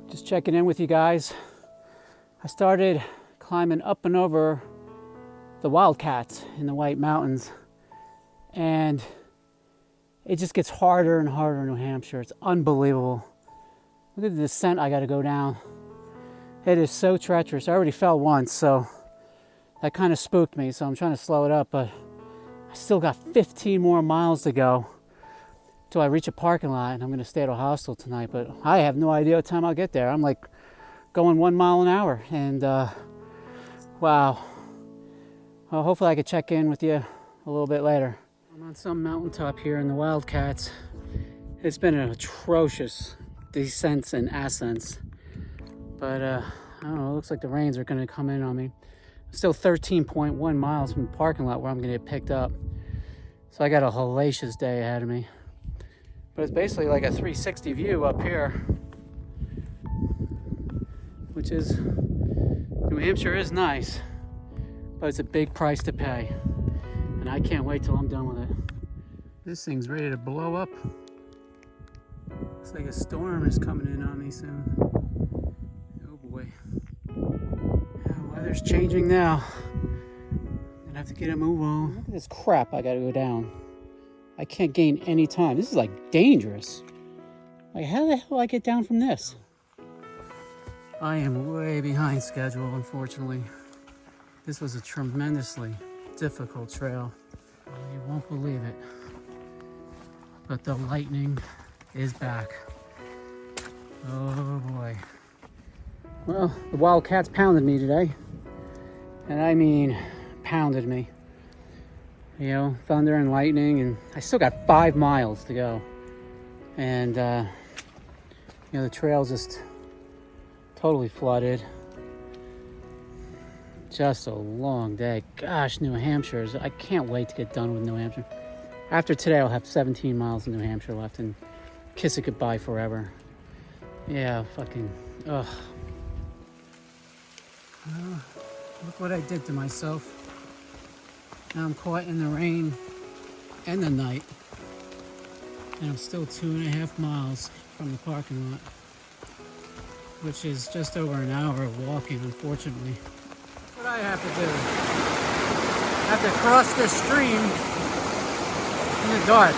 Just checking in with you guys. I started climbing up and over the Wildcats in the White Mountains, and it just gets harder and harder in New Hampshire. It's unbelievable. Look at the descent I got to go down. It is so treacherous. I already fell once, so that kind of spooked me, so I'm trying to slow it up, but I still got 15 more miles to go till I reach a parking lot, and I'm going to stay at a hostel tonight, but I have no idea what time I'll get there. I'm like going 1 mile an hour, and wow. Well, hopefully I could check in with you a little bit later. I'm on some mountaintop here in the Wildcats. It's been an atrocious descents and ascents, but I don't know, it looks like the rains are going to come in on me. I'm still 13.1 miles from the parking lot where I'm going to get picked up, so I got a hellacious day ahead of me. But it's basically like a 360 view up here, which is, New Hampshire is nice, but it's a big price to pay. And I can't wait till I'm done with it. This thing's ready to blow up. Looks like a storm is coming in on me soon. Oh boy. The weather's changing now. I'm gonna have to get a move on. Look at this crap I gotta go down. I can't gain any time. This is like dangerous. Like, how the hell do I get down from this? I am way behind schedule, unfortunately. This was a tremendously difficult trail. You won't believe it. But the lightning is back. Oh boy. Well, the Wildcats pounded me today. And I mean, pounded me. You know, thunder and lightning, and I still got 5 miles to go. And, you know, the trail's just totally flooded. Just a long day. Gosh, New Hampshire, I can't wait to get done with New Hampshire. After today, I'll have 17 miles in New Hampshire left and kiss it goodbye forever. Yeah, fucking, ugh. Look what I did to myself. Now I'm caught in the rain and the night, and I'm still 2.5 miles from the parking lot, which is just over an hour of walking, unfortunately. What I have to do, I have to cross this stream in the dark.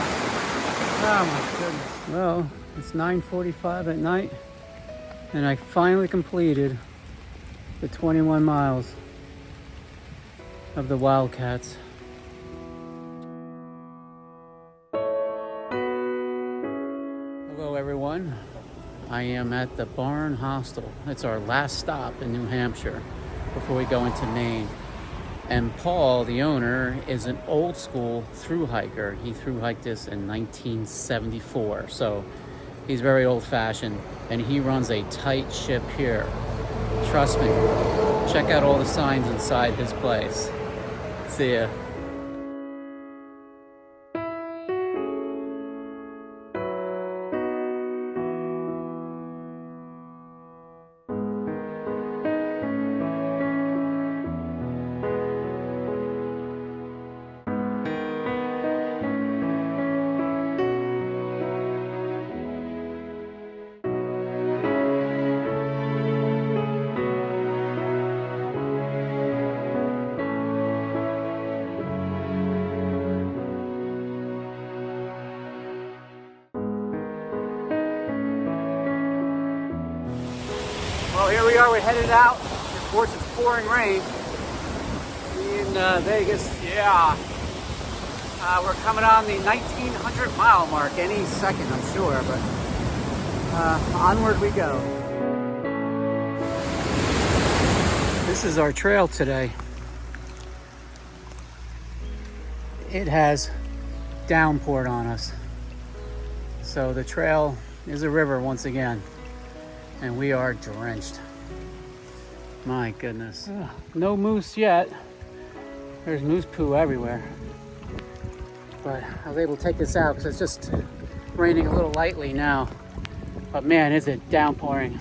Oh my goodness. Well, it's 9:45 at night, and I finally completed the 21 miles of the Wildcats. Hello everyone, I am at the Barn Hostel. It's our last stop in New Hampshire before we go into Maine. And Paul, the owner, is an old school thru hiker. He thru hiked this in 1974, so he's very old fashioned, and he runs a tight ship here. Trust me, check out all the signs inside his place. See ya. Well, here we are, we're headed out. Of course, it's pouring rain in Vegas. Yeah. We're coming on the 1900 mile mark any second, I'm sure, but onward we go. This is our trail today. It has downpoured on us. So the trail is a river once again. And we are drenched. My goodness. No moose yet. There's moose poo everywhere. But I was able to take this out because it's just raining a little lightly now. But man, is it downpouring.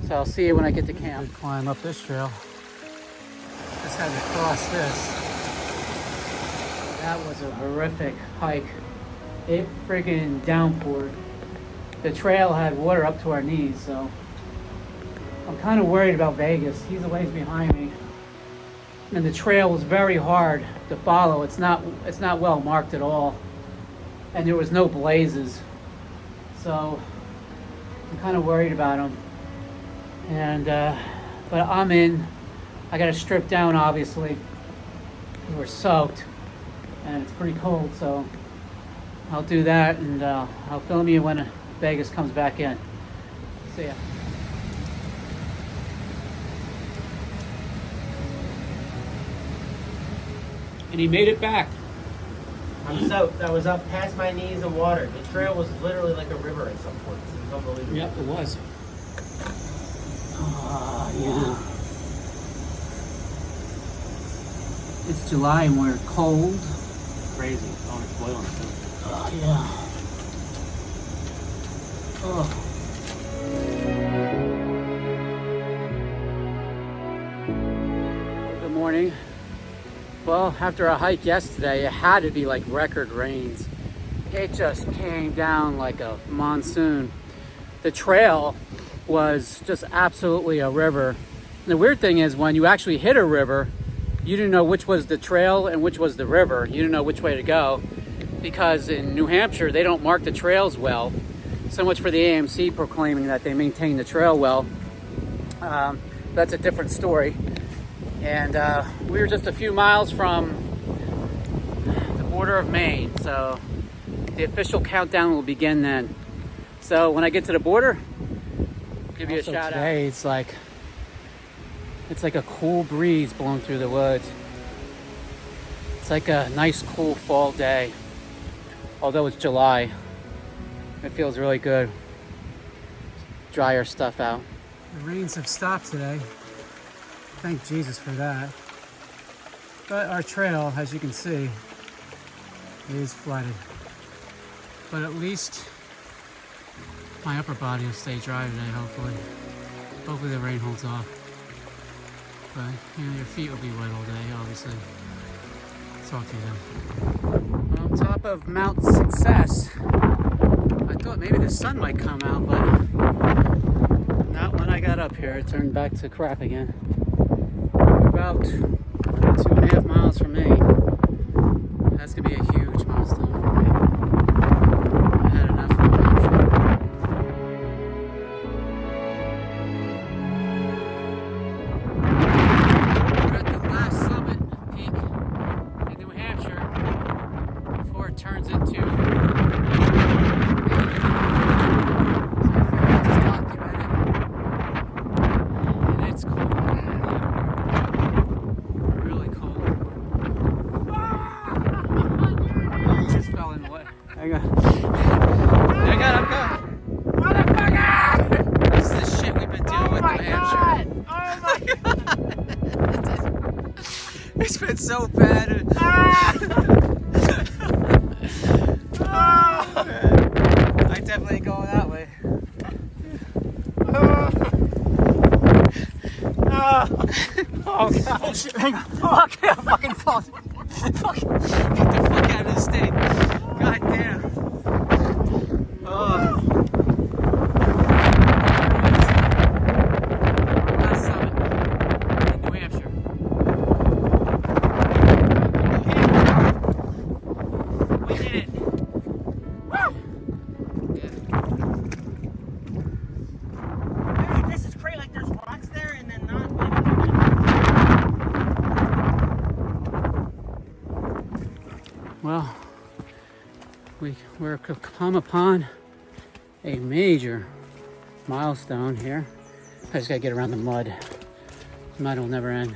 So I'll see you when I get to camp. Climb up this trail. Just had to cross this. That was a horrific hike. It friggin' downpoured. The trail had water up to our knees, so I'm kind of worried about Vegas. He's a ways behind me. And the trail was very hard to follow. It's not well marked at all. And there was no blazes. So I'm kind of worried about him. And but I'm in. I got to strip down, obviously. We're soaked and it's pretty cold, so I'll do that, and I'll film you when Vegas comes back in. See ya. And he made it back. I'm soaked. I was up past my knees in water. The trail was literally like a river at some points. It was unbelievable. Yep, it was. Oh, yeah. It's July and we're cold. Crazy. Oh, it's boiling too. Oh, yeah. Oh. Good morning. Well, after a hike yesterday, it had to be like record rains. It just came down like a monsoon. The trail was just absolutely a river. And the weird thing is, when you actually hit a river, you didn't know which was the trail and which was the river. You didn't know which way to go, because in New Hampshire, they don't mark the trails well. So much for the AMC proclaiming that they maintain the trail well. That's a different story. And we were just a few miles from the border of Maine, so the official countdown will begin then. So when I get to the border, I'll give you a shout out. Today it's like a cool breeze blowing through the woods. It's like a nice cool fall day. Although it's July, it feels really good. Dry our stuff out. The rains have stopped today. Thank Jesus for that. But our trail, as you can see, is flooded. But at least my upper body will stay dry today, hopefully. Hopefully the rain holds off. But you know, your feet will be wet all day, obviously. Talk to you then. On top of Mount Success, I thought maybe the sun might come out, but not when I got up here. It turned back to crap again. We're about 2.5 miles from Maine. That's gonna be a huge milestone for me. I had enough of New Hampshire. We're at the last summit peak in New Hampshire before it turns into. It's been so bad. I definitely ain't going that way. Oh god. Oh shit, hang on. Oh, okay, I'm fucking falling. Get the fuck out of this thing. God damn. Oh. Last summit in New Hampshire. We did it. Woo! Yeah. Dude, this is crazy. Like, there's rocks there and then not. Well, we're come upon a major milestone here. I just gotta get around the mud. The mud will never end.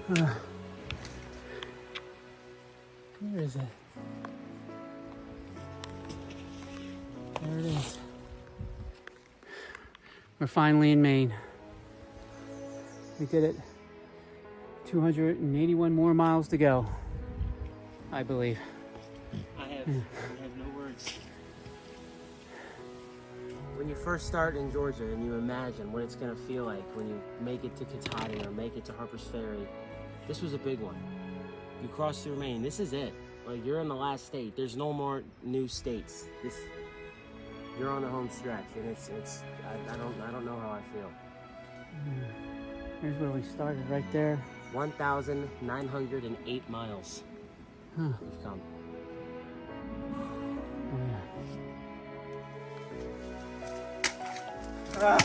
Where is it? There it is. We're finally in Maine. We did it. 281 more miles to go, I believe. I have no words. When you first start in Georgia and you imagine what it's going to feel like when you make it to Katahdin or make it to Harper's Ferry, this was a big one. You cross through Maine, this is it. Like, you're in the last state. There's no more new states. You're on the home stretch, and I don't know how I feel. Here's where we started, right there. 1,908 miles. Huh. We've come. Oh, yeah.